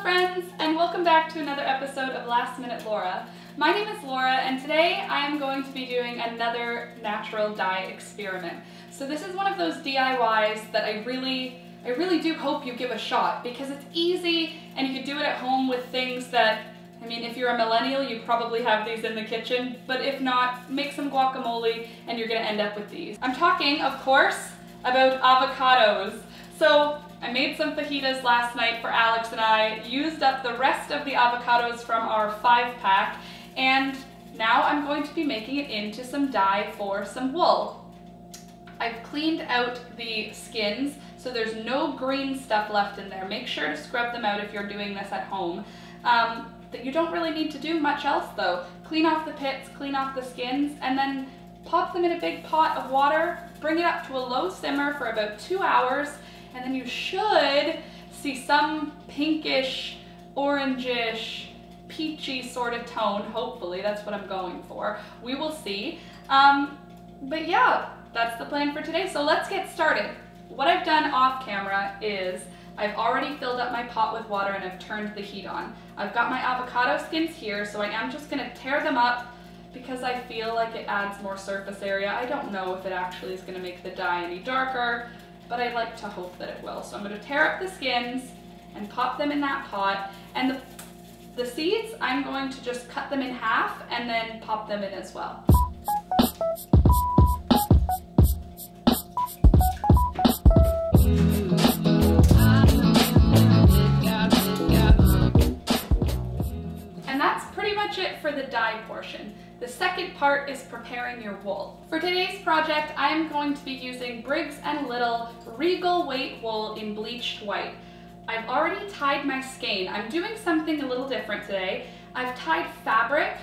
friends, and welcome back to another episode of Last Minute Laura. My name is Laura, and today I am going to be doing another natural dye experiment. So this is one of those DIYs that I really do hope you give a shot, because it's easy and you can do it at home with things that, I mean, if you're a millennial, you probably have these in the kitchen, but if not, make some guacamole and you're gonna end up with these. I'm talking, of course, about avocados. So I made some fajitas last night for Alex and I, used up the rest of the avocados from our 5-pack, and now I'm going to be making it into some dye for some wool. I've cleaned out the skins, so there's no green stuff left in there. Make sure to scrub them out if you're doing this at home. That you don't really need to do much else though. Clean off the pits, clean off the skins, and then pop them in a big pot of water, bring it up to a low simmer for about 2 hours, and then you should see some pinkish, orangish, peachy sort of tone. Hopefully, that's what I'm going for. We will see. But yeah, that's the plan for today. So let's get started. What I've done off camera is I've already filled up my pot with water and I've turned the heat on. I've got my avocado skins here, so I am just gonna tear them up because I feel like it adds more surface area. I don't know if it actually is gonna make the dye any darker, but I like to hope that it will. So I'm gonna tear up the skins and pop them in that pot. And the seeds, I'm going to just cut them in half and then pop them in as well. And that's pretty much it for the dye portion. The second part is preparing your wool. For today's project, I am going to be using Briggs & Little Regal Weight Wool in bleached white. I've already tied my skein. I'm doing something a little different today. I've tied fabric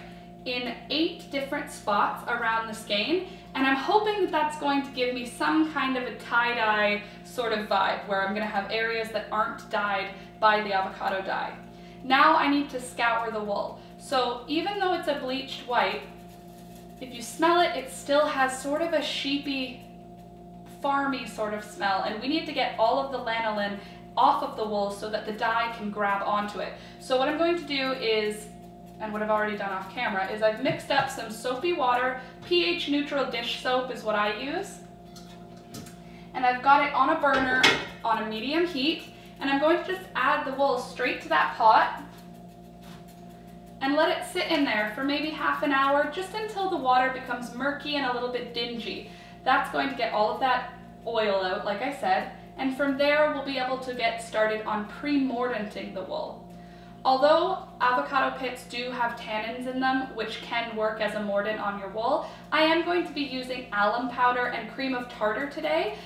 in 8 different spots around the skein, and I'm hoping that that's going to give me some kind of a tie-dye sort of vibe, where I'm gonna have areas that aren't dyed by the avocado dye. Now I need to scour the wool. So even though it's a bleached white, if you smell it, it still has sort of a sheepy, farmy sort of smell, and we need to get all of the lanolin off of the wool so that the dye can grab onto it. So what I'm going to do is, and what I've already done off camera, is I've mixed up some soapy water. pH neutral dish soap is what I use. And I've got it on a burner on a medium heat, and I'm going to just add the wool straight to that pot and let it sit in there for maybe half an hour, just until the water becomes murky and a little bit dingy. That's going to get all of that oil out, like I said, and from there we'll be able to get started on pre-mordanting the wool. Although avocado pits do have tannins in them, which can work as a mordant on your wool, I am going to be using alum powder and cream of tartar today,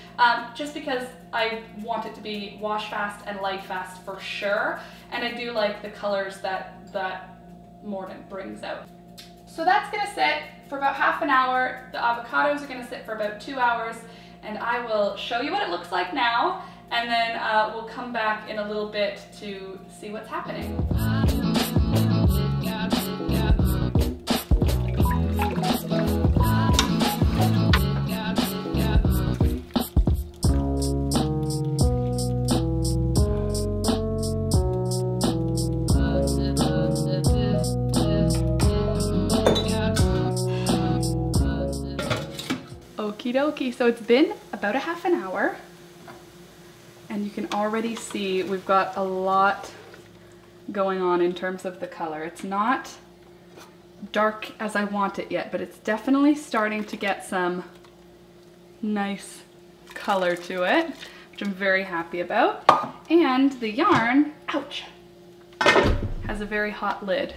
just because I want it to be wash fast and light fast for sure, and I do like the colors that mordant brings out. So that's gonna sit for about half an hour. The avocados are gonna sit for about 2 hours, and I will show you what it looks like now, and then we'll come back in a little bit to see what's happening. Okie dokie, so it's been about a half an hour, and you can already see we've got a lot going on in terms of the color. It's not dark as I want it yet, but it's definitely starting to get some nice color to it, which I'm very happy about. And the yarn, ouch, has a very hot lid.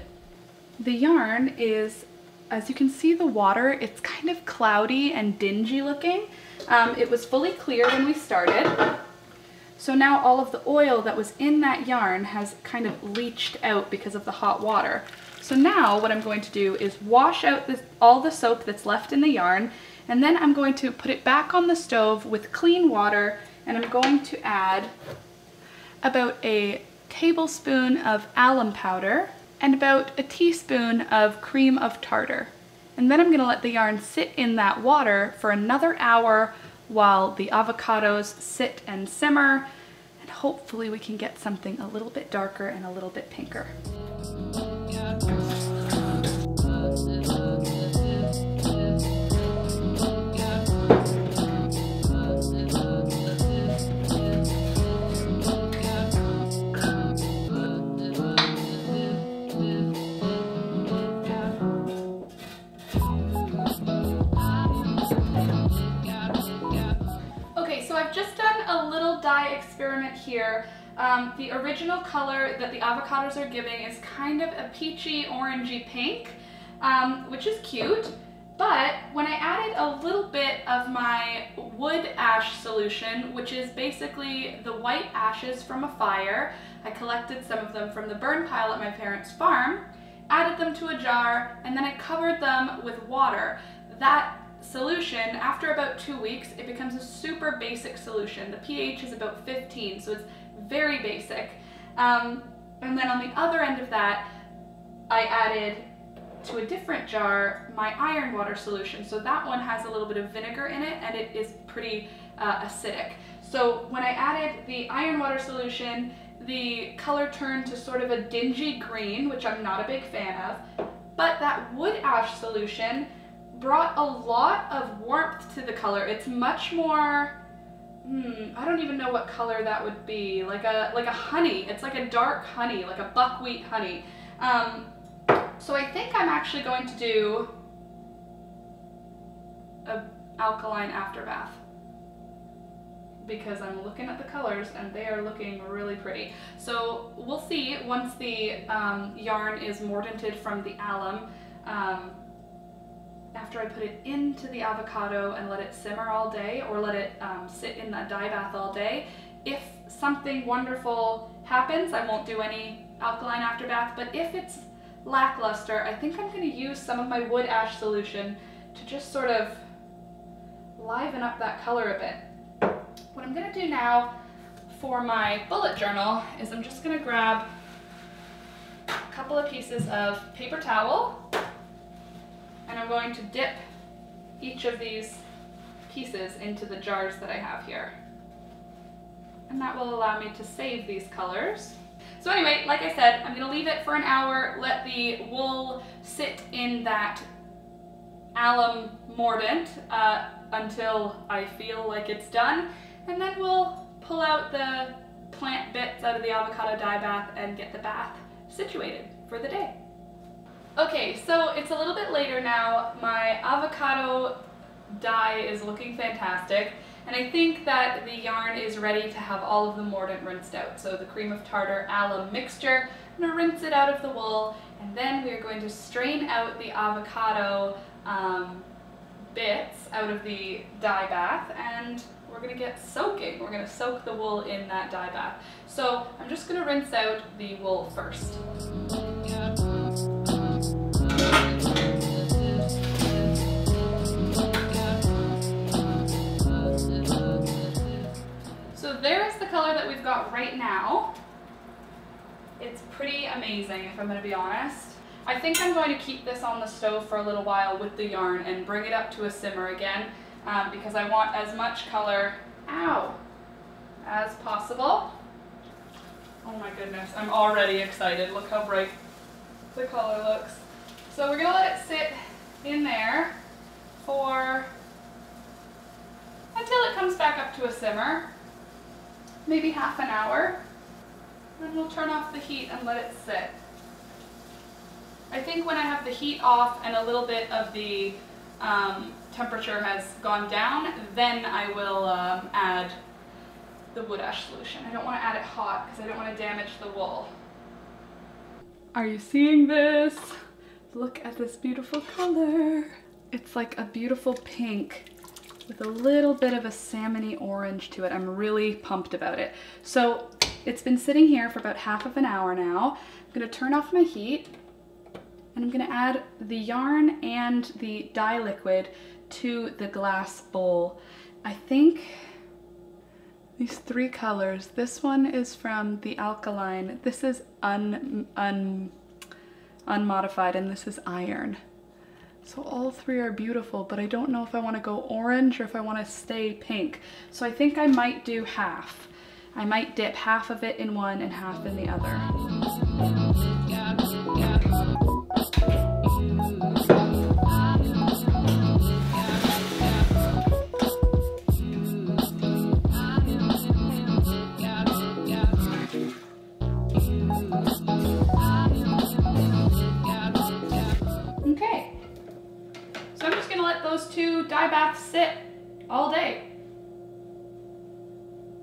The yarn is, as you can see the water, it's kind of cloudy and dingy looking. It was fully clear when we started. So now all of the oil that was in that yarn has kind of leached out because of the hot water. So now what I'm going to do is wash out all the soap that's left in the yarn, and then I'm going to put it back on the stove with clean water, and I'm going to add about a tablespoon of alum powder and about a teaspoon of cream of tartar. And then I'm gonna let the yarn sit in that water for another hour while the avocados sit and simmer, and hopefully we can get something a little bit darker and a little bit pinker. Experiment here. The original color that the avocados are giving is kind of a peachy orangey pink, which is cute, but when I added a little bit of my wood ash solution, which is basically the white ashes from a fire, I collected some of them from the burn pile at my parents' farm, added them to a jar, and then I covered them with water. That solution, after about 2 weeks, it becomes a super basic solution. The pH is about 15, so it's very basic. And then on the other end of that, I added to a different jar my iron water solution. So that one has a little bit of vinegar in it, and it is pretty acidic. So when I added the iron water solution, the color turned to sort of a dingy green, which I'm not a big fan of. But that wood ash solution brought a lot of warmth to the color. It's much more, I don't even know what color that would be, like a honey. It's like a dark honey, like a buckwheat honey. So I think I'm actually going to do an alkaline afterbath, because I'm looking at the colors and they are looking really pretty. So we'll see once the yarn is mordanted from the alum. After I put it into the avocado and let it simmer all day, or let it sit in that dye bath all day, if something wonderful happens, I won't do any alkaline afterbath, but if it's lackluster, I think I'm going to use some of my wood ash solution to just sort of liven up that color a bit. What I'm going to do now for my bullet journal is I'm just going to grab a couple of pieces of paper towel, and I'm going to dip each of these pieces into the jars that I have here. And that will allow me to save these colors. So anyway, like I said, I'm gonna leave it for an hour, let the wool sit in that alum mordant until I feel like it's done, and then we'll pull out the plant bits out of the avocado dye bath and get the bath situated for the day. Okay, so it's a little bit later now. My avocado dye is looking fantastic, and I think that the yarn is ready to have all of the mordant rinsed out. So the cream of tartar alum mixture, I'm going to rinse it out of the wool, and then we're going to strain out the avocado bits out of the dye bath, and we're going to get soaking. We're going to soak the wool in that dye bath. So I'm just going to rinse out the wool first. So there's the color that we've got right now. It's pretty amazing, if I'm going to be honest. I think I'm going to keep this on the stove for a little while with the yarn and bring it up to a simmer again, because I want as much color, as possible. Oh my goodness, I'm already excited. Look how bright the color looks. So we're going to let it sit in there for until it comes back up to a simmer, maybe half an hour. Then we'll turn off the heat and let it sit. I think when I have the heat off and a little bit of the temperature has gone down, then I will add the wood ash solution. I don't want to add it hot because I don't want to damage the wool. Are you seeing this? Look at this beautiful color. It's like a beautiful pink with a little bit of a salmony orange to it. I'm really pumped about it. So it's been sitting here for about half of an hour now. I'm gonna turn off my heat, and I'm gonna add the yarn and the dye liquid to the glass bowl. I think these three colors, this one is from the alkaline, this is unmodified, and this is iron. So all three are beautiful, but I don't know if I want to go orange or if I want to stay pink. So I think I might do half. I might dip half of it in one and half in the other. Okay, so I'm just gonna let those two dye baths sit all day.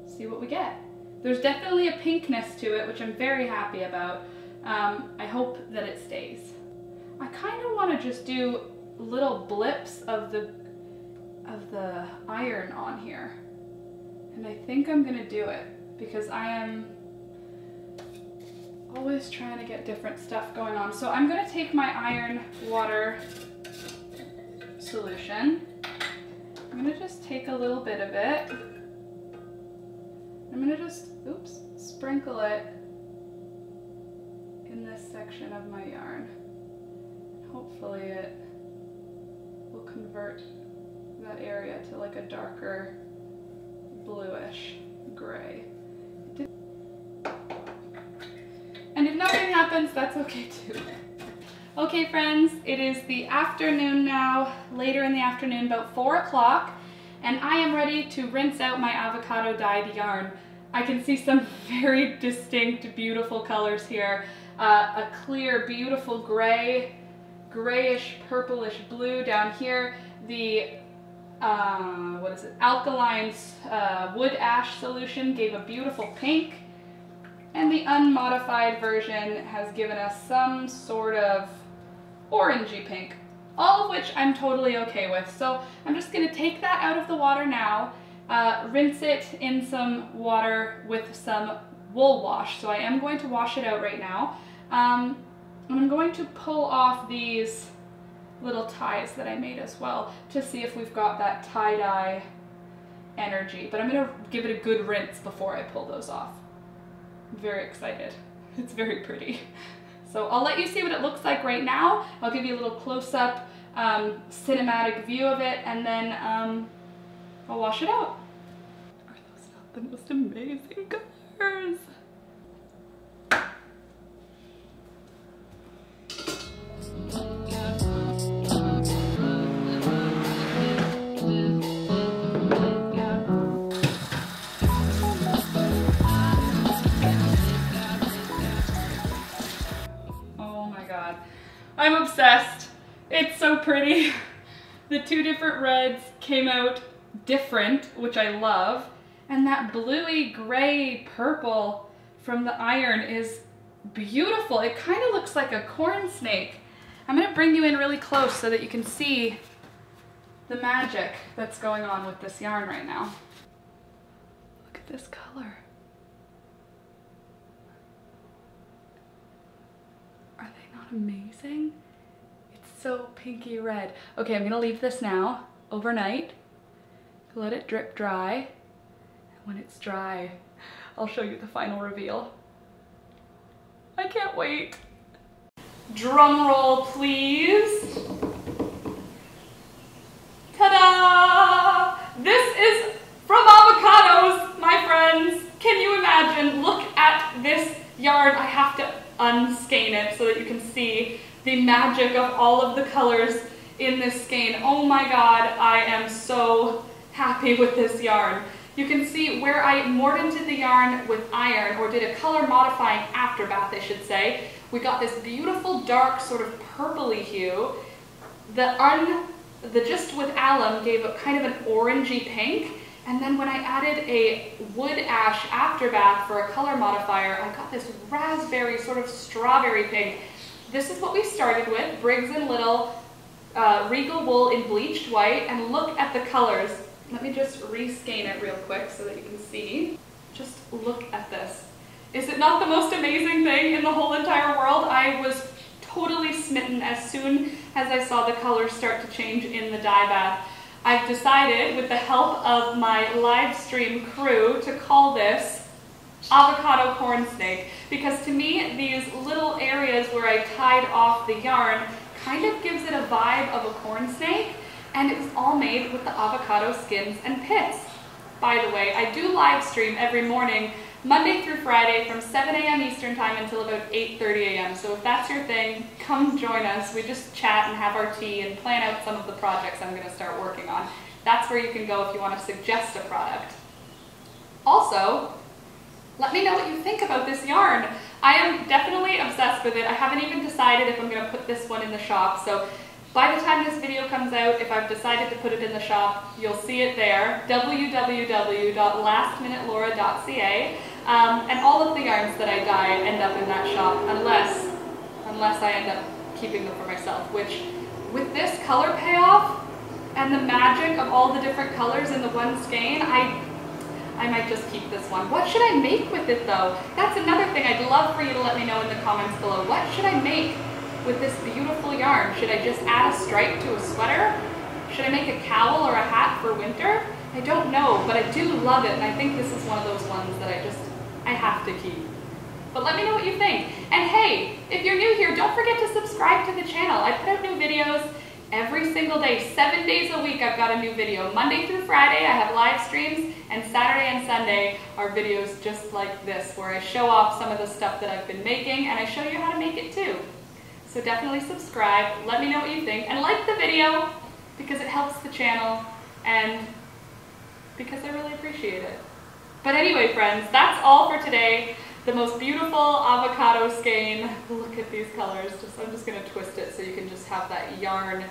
See what we get. There's definitely a pinkness to it, which I'm very happy about. I hope that it stays. I kind of want to just do little blips of the iron on here. And I think I'm gonna do it because I am always trying to get different stuff going on. So I'm gonna take my iron water solution. I'm gonna just take a little bit of it. I'm gonna just, oops, sprinkle it in this section of my yarn. Hopefully it will convert that area to like a darker bluish gray. And if nothing happens, that's okay too. Okay friends, it is the afternoon now, later in the afternoon, about 4 o'clock, and I am ready to rinse out my avocado dyed yarn. I can see some very distinct, beautiful colors here. A clear, beautiful gray, grayish, purplish blue down here. The, what is it, alkaline wood ash solution gave a beautiful pink. And the unmodified version has given us some sort of orangey pink, all of which I'm totally okay with. So I'm just gonna take that out of the water now, rinse it in some water with some wool wash. So I am going to wash it out right now. And I'm going to pull off these little ties that I made as well to see if we've got that tie-dye energy. But I'm gonna give it a good rinse before I pull those off. I'm very excited. It's very pretty. So I'll let you see what it looks like right now. I'll give you a little close-up cinematic view of it, and then I'll wash it out. Are those not the most amazing colors? I'm obsessed. It's so pretty. The two different reds came out different, which I love. And that bluey gray purple from the iron is beautiful. It kind of looks like a corn snake. I'm gonna bring you in really close so that you can see the magic that's going on with this yarn right now. Look at this color. Are they not amazing? It's so pinky red. Okay, I'm gonna leave this now overnight. Let it drip dry. And when it's dry, I'll show you the final reveal. I can't wait. Drum roll, please. Ta-da! This is from Avocados, my friends. Can you imagine? Look at this yarn. I have to unskein it so that you can see the magic of all of the colors in this skein. Oh my god, I am so happy with this yarn. You can see where I mordinted the yarn with iron, or did a color modifying afterbath, I should say. We got this beautiful dark sort of purpley hue. The just with alum gave a kind of an orangey pink. And then when I added a wood ash afterbath for a color modifier, I got this raspberry, sort of strawberry pink. This is what we started with, Briggs & Little Regal Wool in bleached white, and look at the colors. Let me just reskein it real quick so that you can see. Just look at this. Is it not the most amazing thing in the whole entire world? I was totally smitten as soon as I saw the colors start to change in the dye bath. I've decided, with the help of my live stream crew, to call this Avocado Corn Snake, because to me these little areas where I tied off the yarn kind of gives it a vibe of a corn snake, and it was all made with the avocado skins and pits. by the way, I do live stream every morning, Monday through Friday from 7 a.m. Eastern Time until about 8:30 a.m. So if that's your thing, come join us. We just chat and have our tea and plan out some of the projects I'm going to start working on. That's where you can go if you want to suggest a product. Also, let me know what you think about this yarn. I am definitely obsessed with it. I haven't even decided if I'm going to put this one in the shop. So by the time this video comes out, if I've decided to put it in the shop, you'll see it there, www.lastminutelaura.ca. And all of the yarns that I dye end up in that shop, unless I end up keeping them for myself, which with this color payoff and the magic of all the different colors in the one skein, I might just keep this one. What should I make with it though? That's another thing I'd love for you to let me know in the comments below. What should I make with this beautiful yarn? Should I just add a stripe to a sweater? Should I make a cowl or a hat for winter? I don't know, but I do love it, and I think this is one of those ones that I have to keep. But let me know what you think. And hey, if you're new here, don't forget to subscribe to the channel. I put out new videos every single day, 7 days a week I've got a new video. Monday through Friday I have live streams, and Saturday and Sunday are videos just like this, where I show off some of the stuff that I've been making, and I show you how to make it too. So definitely subscribe, let me know what you think, and like the video because it helps the channel and because I really appreciate it. But anyway, friends, that's all for today. The most beautiful avocado skein. Look at these colors. I'm just going to twist it so you can just have that yarn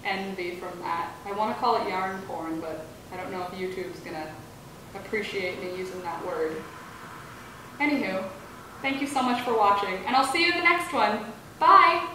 envy from that. I want to call it yarn porn, but I don't know if YouTube's going to appreciate me using that word. Anywho, thank you so much for watching, and I'll see you in the next one. Bye!